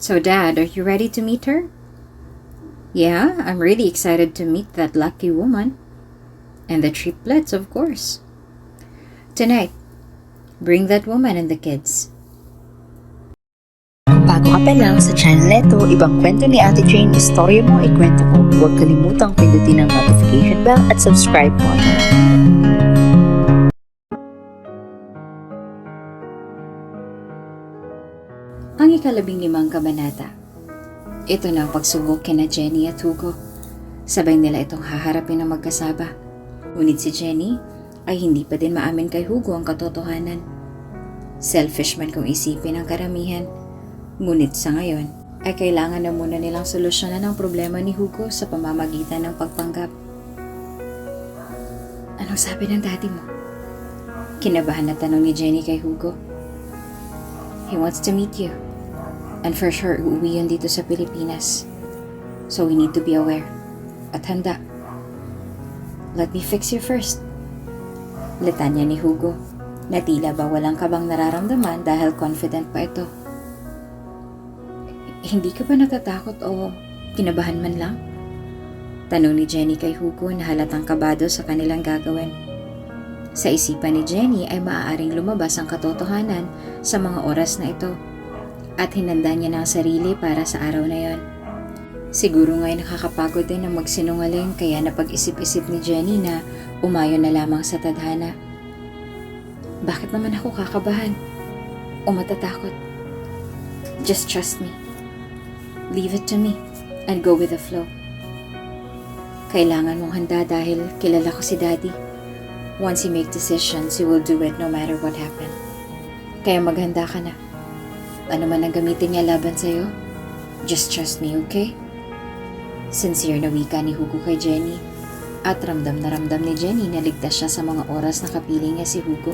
So, Dad, are you ready to meet her? Yeah, I'm really excited to meet that lucky woman. And the triplets, of course. Tonight, bring that woman and the kids. Kung bago ka pa lang sa channel neto, ibang kwento ni Ate Jane, istorya mo, ikwento ko. Huwag kalimutang pindutin ang notification bell at subscribe button. Ang ika-15 kabanata. Ito na ang pagsubok kina Jenny at Hugo. Sabay nila itong haharapin ng magkasama. Ngunit si Jenny ay hindi pa din maamin kay Hugo ang katotohanan. Selfish man kung isipin ang karamihan. Ngunit sa ngayon ay kailangan na muna nilang solusyonan ang problema ni Hugo sa pamamagitan ng pagpanggap. Anong sabi ng daddy mo? Kinabahan na tanong ni Jenny kay Hugo. He wants to meet you. And for sure, uuwi yun dito sa Pilipinas. So we need to be aware. At handa. Let me fix you first. Litanya ni Hugo, na tila ba walang kabang nararamdaman dahil confident pa ito. Hindi ka ba natatakot o kinabahan man lang? Tanong ni Jenny kay Hugo na halatang kabado sa kanilang gagawin. Sa isipan ni Jenny ay maaaring lumabas ang katotohanan sa mga oras na ito at hinanda niya na ang sarili para sa araw na yon. Siguro nga'y nakakapagod din ang magsinungaling kaya napag-isip-isip ni Jenny na umayon na lamang sa tadhana. Bakit naman ako kakabahan o matatakot? Just trust me. Leave it to me and go with the flow. Kailangan mong handa dahil kilala ko si Daddy. Once he make decisions, he will do it no matter what happen. Kaya maghanda ka na. Ano man ang gamitin niya laban sa'yo, just trust me, okay? Sincere na wika ni Hugo kay Jenny at ramdam ni Jenny na ligtas siya sa mga oras na kapiling niya si Hugo.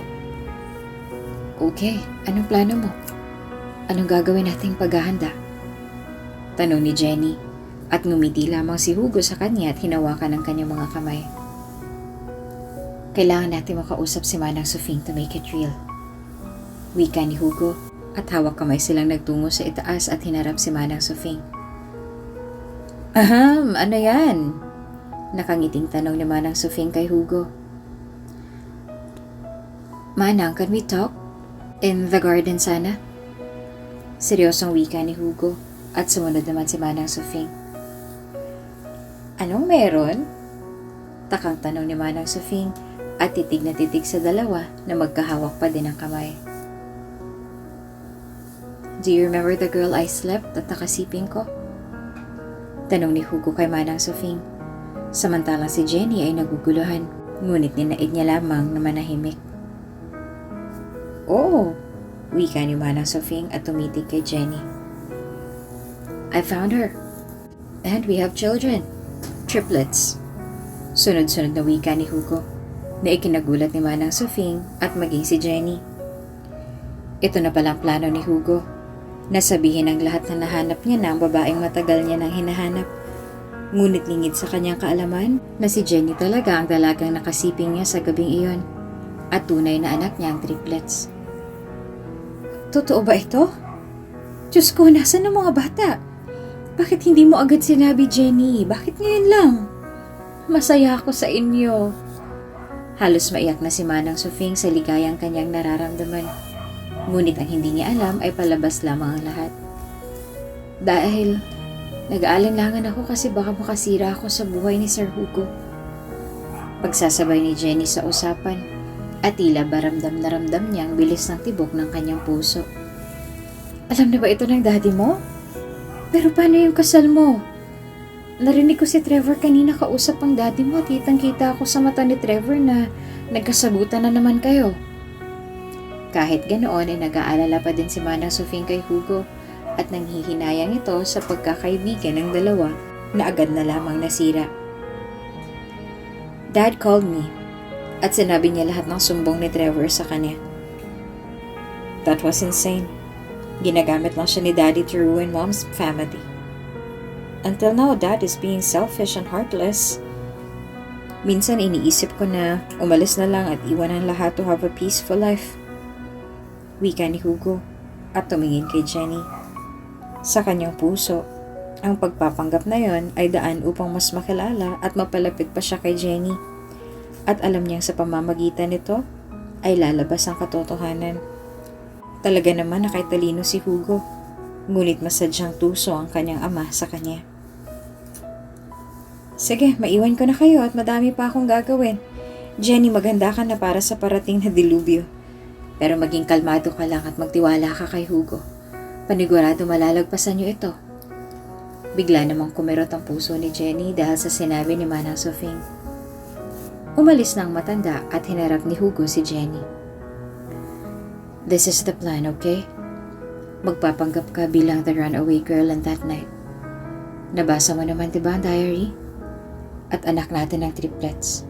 Okay, anong plano mo? Anong gagawin nating paghahanda? Tanong ni Jenny at ngumiti lamang si Hugo sa kanya at hinawakan ang kanyang mga kamay. Kailangan natin makausap si Manang Sufing to make it real. Wika ni Hugo at hawak kamay silang nagtungo sa itaas at hinarap si Manang Sufing. Ano yan? Nakangiting tanong ni Manang Sufing kay Hugo. Manang, can we talk? In the garden sana? Seryosong wika ni Hugo at sumunod naman si Manang Sufing. Anong meron? Takang tanong ni Manang Sufing at titig na titig sa dalawa na magkahawak pa din ang kamay. Do you remember the girl I slept at nakasiping ko? Tanong ni Hugo kay Manang Sufing. Samantalang si Jenny ay naguguluhan, ngunit ninaid niya lamang na manahimik. Oh, wika ni Manang Sufing at tumitig kay Jenny. I found her. And we have children. Triplets. Sunod-sunod na wika ni Hugo na ikinagulat ni Manang Sufing at maging si Jenny. Ito na palang plano ni Hugo. Nasabihin ang lahat na nahanap niya na ang babaeng matagal niya nang hinahanap. Ngunit lingid sa kanyang kaalaman na si Jenny talaga ang dalagang nakasiping niya sa gabing iyon at tunay na anak niya ang triplets. Totoo ba ito? Diyos ko, nasan ang mga bata? Bakit hindi mo agad sinabi, Jenny? Bakit ngayon lang? Masaya ako sa inyo. Halos maiyak na si Manang Sufing sa ligayang kanyang nararamdaman. Ngunit ang hindi niya alam ay palabas lamang ang lahat. Dahil nag-aalinlangan ako kasi baka makasira ako sa buhay ni Sir Hugo. Pagsasabay ni Jenny sa usapan at tila ba ramdam na ramdam niya ang bilis ng tibok ng kanyang puso. Alam na ba ito ng daddy mo? Pero paano yung kasal mo? Narinig ko si Trevor kanina kausap ang daddy mo at kitang-kita ako sa mata ni Trevor na nagkasagutan na naman kayo. Kahit ganoon ay nag-aalala pa din si Manang Sufing kay Hugo at nanghihinayang ito sa pagkakaibigan ng dalawa na agad na lamang nasira. Dad called me at sinabi niya lahat ng sumbong ni Trevor sa kanya. That was insane. Ginagamit lang siya ni Daddy to ruin Mom's family. Until now, Dad is being selfish and heartless. Minsan iniisip ko na umalis na lang at iwan ang lahat to have a peaceful life. Wika ni Hugo at tumingin kay Jenny. Sa kanyang puso, ang pagpapanggap na yon ay daan upang mas makilala at mapalapit pa siya kay Jenny. At alam niyang sa pamamagitan nito ay lalabas ang katotohanan. Talaga naman na kay talino si Hugo, ngunit masadyang tuso ang kanyang ama sa kanya. Sige, maiwan ko na kayo at madami pa akong gagawin. Jenny, maganda ka na para sa parating na dilubyo. Pero maging kalmado ka lang at magtiwala ka kay Hugo. Panigurado malalagpasan niyo ito. Bigla namang kumirot ang puso ni Jenny dahil sa sinabi ni Manang Sofing. Umalis na ang matanda at hinarap ni Hugo si Jenny. This is the plan, okay? Magpapanggap ka bilang the runaway girl on that night. Nabasa mo naman diba ang diary? At anak natin ng triplets.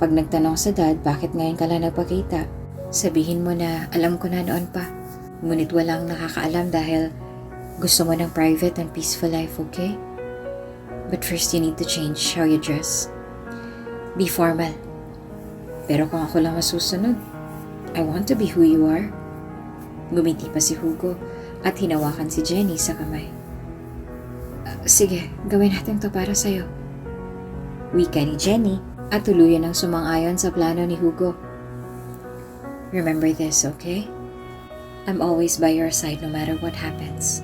Pag nagtanong sa dad bakit ngayon ka lang nagpakita, sabihin mo na alam ko na noon pa. Ngunit walang nakakaalam dahil gusto mo ng private and peaceful life, okay? But first you need to change how you dress. Be formal. Pero kung ako lang masusunod, I want to be who you are. Gumiti pa si Hugo at hinawakan si Jenny sa kamay. Sige, gawin natin to para sa'yo. Wika ni Jenny at tuluyan ang sumang-ayon sa plano ni Hugo. Remember this, okay? I'm always by your side no matter what happens.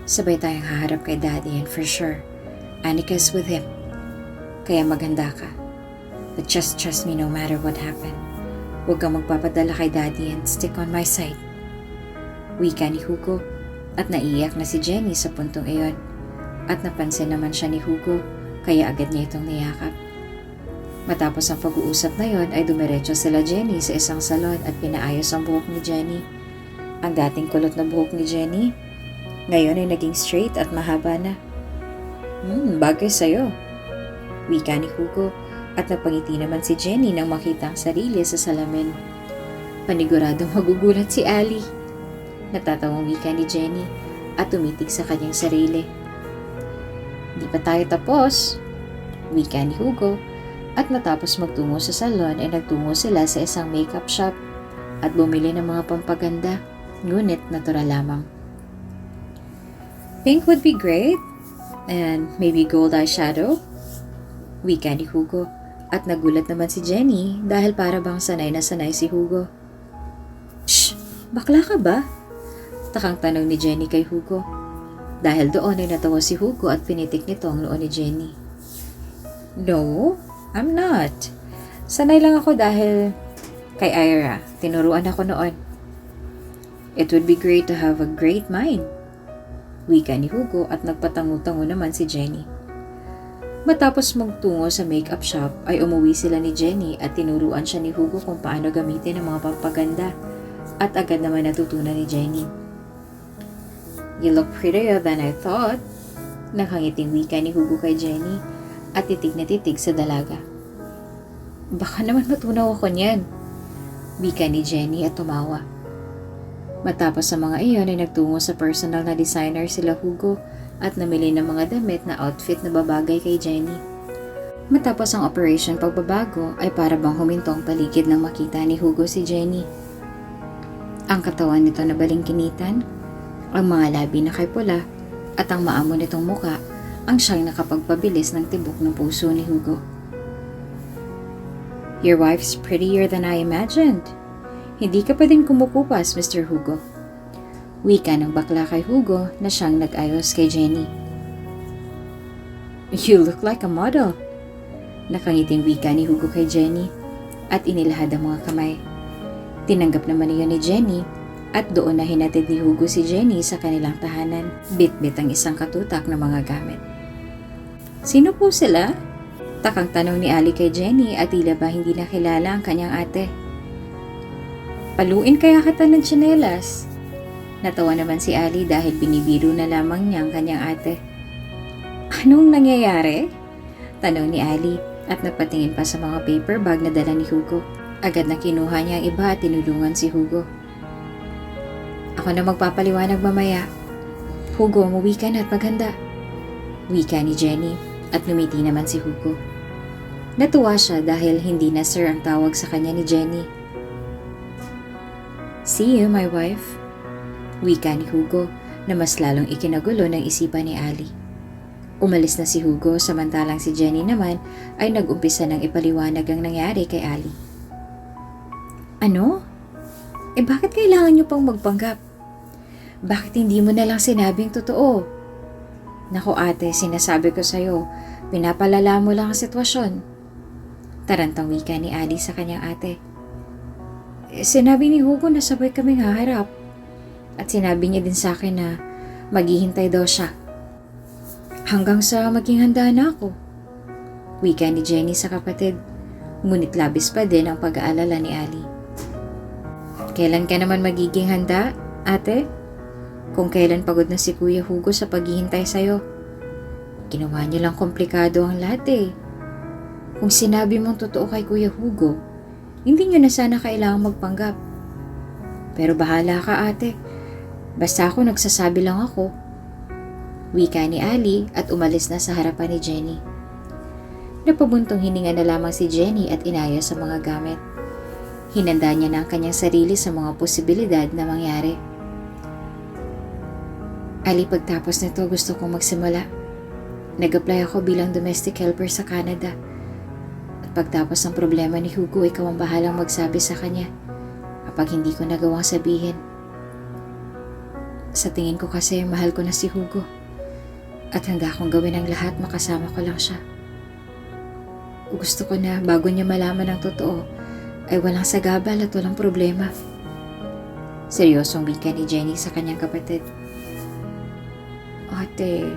Sabay tayong haharap kay Daddy and for sure, Annika's with him. Kaya maganda ka. But just trust me no matter what happened. Huwag kang magpapadala kay Daddy and stick on my side. Wika ni Hugo at naiyak na si Jenny sa puntong iyon. At napansin naman siya ni Hugo kaya agad niya itong niyakap. Matapos ang pag-uusap na yon ay dumiretso sila Jenny sa isang salon at pinaayos ang buhok ni Jenny. Ang dating kulot na buhok ni Jenny, ngayon ay naging straight at mahaba na. Bagay sa'yo. Wika ni Hugo at napangiti naman si Jenny nang makita ang sarili sa salamin. Paniguradong magugulat si Ali. Natatawang wika ni Jenny at tumitig sa kanyang sarili. Di pa tayo tapos. Wika ni Hugo at matapos magtungo sa salon ay nagtungo sila sa isang makeup shop at bumili ng mga pampaganda, ngunit natural lamang. Pink would be great. And maybe gold eyeshadow? Wika ni Hugo. At nagulat naman si Jenny dahil para bang sanay na sanay si Hugo. Shh! Bakla ka ba? Takang tanong ni Jenny kay Hugo. Dahil doon ay natawa si Hugo at pinitik nito ang noo ni Jenny. No, I'm not. Sanay lang ako dahil kay Ira, tinuruan ako noon. It would be great to have a great mind. Wika ni Hugo at nagpatango-tango naman si Jenny. Matapos magtungo sa makeup shop ay umuwi sila ni Jenny at tinuruan siya ni Hugo kung paano gamitin ang mga pampaganda at agad naman natutunan ni Jenny. You look prettier than I thought. Nakangiting wika ni Hugo kay Jenny at titig na titig sa dalaga. Baka naman matunaw ako niyan. Wika ni Jenny at tumawa. Matapos sa mga iyon ay nagtungo sa personal na designer sila Hugo at namili ng mga damit na outfit na babagay kay Jenny. Matapos ang operation pagbabago ay para bang humintong paligid nang makita ni Hugo si Jenny. Ang katawan nito na balingkinitan, ang mga labi na kay pula at ang maamo nitong muka ang siyang nakapagpabilis ng tibok ng puso ni Hugo. Your wife's prettier than I imagined. Hindi ka pa din kumukupas, Mr. Hugo. Wika ng bakla kay Hugo na siyang nag-ayos kay Jenny. You look like a model. Nakangiting wika ni Hugo kay Jenny at inilahad ang mga kamay. Tinanggap naman iyon ni Jenny at doon na hinatid ni Hugo si Jenny sa kanilang tahanan. Bit-bit ang isang katutak ng mga gamit. Sino po sila? Takang tanong ni Ali kay Jenny at tila ba hindi nakilala ang kanyang ate. Paluin kaya kita ng tsinelas. Natawa naman si Ali dahil binibiro na lamang niya ang kanyang ate. Anong nangyayari? Tanong ni Ali at napatingin pa sa mga paper bag na dala ni Hugo. Agad na kinuha niya ang iba at tinulungan si Hugo. Ako na magpapaliwanag mamaya. Hugo, umuwi ka na at maganda. Wika ni Jenny at lumiti naman si Hugo. Natuwa siya dahil hindi na sir ang tawag sa kanya ni Jenny. See you, my wife. Wika ni Hugo na mas lalong ikinagulo ng isipan ni Ali. Umalis na si Hugo samantalang si Jenny naman ay nag-umpisa ng ipaliwanag ang nangyari kay Ali. Ano? Bakit kailangan niyo pang magpanggap? Bakit hindi mo na lang sinabing totoo? Naku ate, sinasabi ko sa'yo, pinapalala mo lang ang sitwasyon. Tarantang wika ni Ali sa kanyang ate. Sinabi ni Hugo na sabay kaming haharap. At sinabi niya din sa akin na maghihintay daw siya. Hanggang sa maging handa na ako. Wika ni Jenny sa kapatid, ngunit labis pa din ang pag-aalala ni Ali. Kailan ka naman magiging handa, ate? Kung kailan pagod na si Kuya Hugo sa paghihintay sa'yo. Ginawa niyo lang komplikado ang lahat eh. Kung sinabi mong totoo kay Kuya Hugo, hindi niyo na sana kailangang magpanggap. Pero bahala ka ate. Basta ako nagsasabi lang ako. Wika ni Ali at umalis na sa harapan ni Jenny. Napabuntong hininga na lamang si Jenny at inayos sa mga gamit. Hinanda niya na ang kanyang sarili sa mga posibilidad na mangyari. Ali, pagtapos nito gusto kong magsimula. Nag-apply ako bilang domestic helper sa Canada. At pagtapos ng problema ni Hugo, ikaw ang bahalang magsabi sa kanya kapag hindi ko nagawang sabihin. Sa tingin ko kasi mahal ko na si Hugo at handa akong gawin ang lahat makasama ko lang siya. Gusto ko na bago niya malaman ang totoo ay walang sagabal at walang problema. Seryosong wika ni Jenny sa kanyang kapatid. Ate,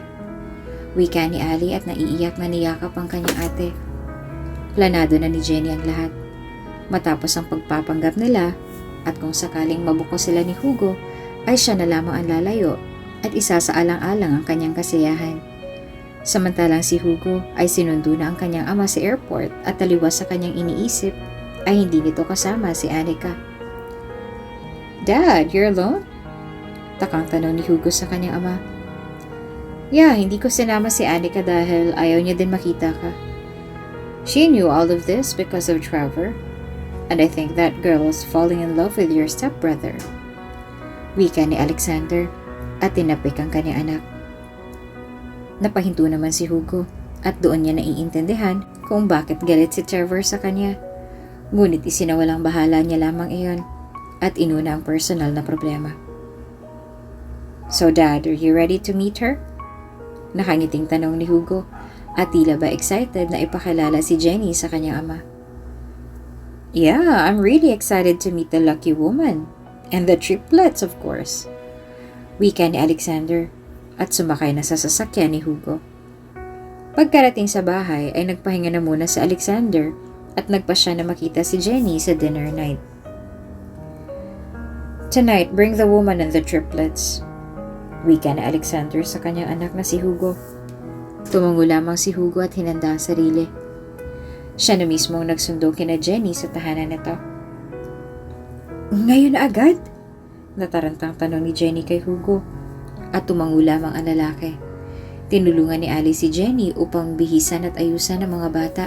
wika ni Ali at naiiyak na niyakap ang kanyang ate. Planado na ni Jenny ang lahat. Matapos ang pagpapanggap nila at kung sakaling mabuko sila ni Hugo, ay siya na lamang ang lalayo at isasaalang-alang ang kanyang kasiyahan. Samantalang si Hugo ay sinundo na ang kanyang ama sa airport at taliwas sa kanyang iniisip ay hindi nito kasama si Anika. Dad, you're alone? Takang tanong ni Hugo sa kanyang ama. Yeah, hindi ko sinama si Anika dahil ayaw niya din makita ka. She knew all of this because of Trevor. And I think that girl is falling in love with your stepbrother. Wika ni Alexander at tinapik ang kanyang anak. Napahinto naman si Hugo at doon niya naiintindihan kung bakit galit si Trevor sa kanya. Ngunit isinawalang bahala niya lamang iyon at inuna ang personal na problema. So Dad, are you ready to meet her? Nakangiting tanong ni Hugo at tila ba excited na ipakilala si Jenny sa kanyang ama. Yeah, I'm really excited to meet the lucky woman. And the triplets, of course. Wika ni Alexander at sumakay na sa sasakyan ni Hugo. Pagkarating sa bahay ay nagpahinga na muna si Alexander at nagpa siya na makita si Jenny sa dinner night. Tonight, bring the woman and the triplets. Wika ni Alexander sa kanyang anak na si Hugo. Tumango lamang si Hugo at hinanda ang sarili. Siya na mismo ang nagsundo kina Jenny sa tahanan nito. Ngayon na agad? Natarantang tanong ni Jenny kay Hugo at tumango lamang ang lalaki. Tinulungan ni Ali si Jenny upang bihisan at ayusan ang mga bata.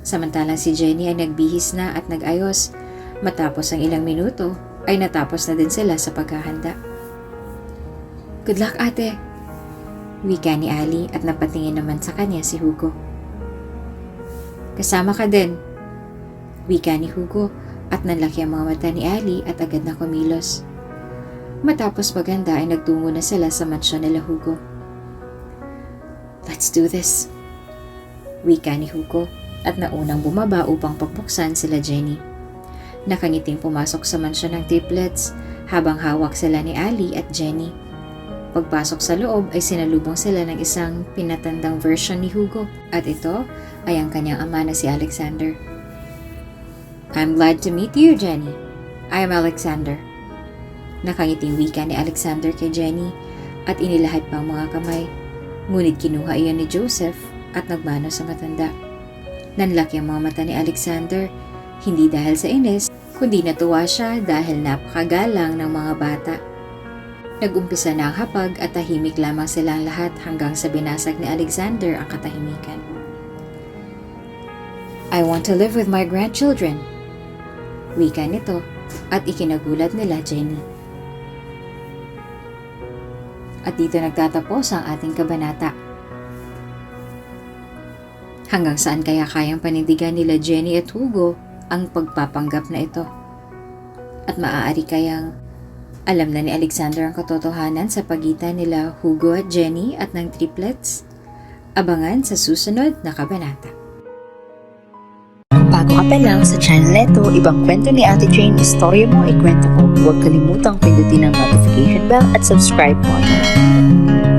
Samantalang si Jenny ay nagbihis na at nag-ayos. Matapos ang ilang minuto ay natapos na din sila sa paghahanda. Good luck ate, wika ni Ali at napatingin naman sa kanya si Hugo. Kasama ka din, wika ni Hugo at nanlaki ang mga mata ni Ali at agad na kumilos. Matapos maganda ay nagtungo na sila sa mansyon nila Hugo. Let's do this, wika ni Hugo at naunang bumaba upang pagbuksan sila Jenny. Nakangiting pumasok sa mansyon ng triplets habang hawak sila ni Ali at Jenny. Pagpasok sa loob ay sinalubong sila ng isang pinatandang version ni Hugo at ito ay ang kanyang ama na si Alexander. I'm glad to meet you, Jenny. I am Alexander. Nakangiting wika ni Alexander kay Jenny at inilahad pa ang mga kamay. Ngunit kinuha iyon ni Joseph at nagmano sa matanda. Nanlaki ang mga mata ni Alexander, hindi dahil sa inis, kundi natuwa siya dahil napakagalang ng mga bata. Nag-umpisa na ang hapag at tahimik lamang silang lahat hanggang sa binasag ni Alexander ang katahimikan. I want to live with my grandchildren, wika nito at ikinagulat nila Jenny. At dito nagtatapos ang ating kabanata. Hanggang saan kaya kayang panindigan nila Jenny at Hugo ang pagpapanggap na ito? At maaari kayang alam na ni Alexander ang katotohanan sa pagitan nila Hugo at Jenny at ng triplets? Abangan sa susunod na kabanata. Kung bago ka pa lang sa channel neto, ibang kwento ni Ate Jane, istorya mo, ikwento ko. Huwag kalimutang pindutin ang notification bell at subscribe button.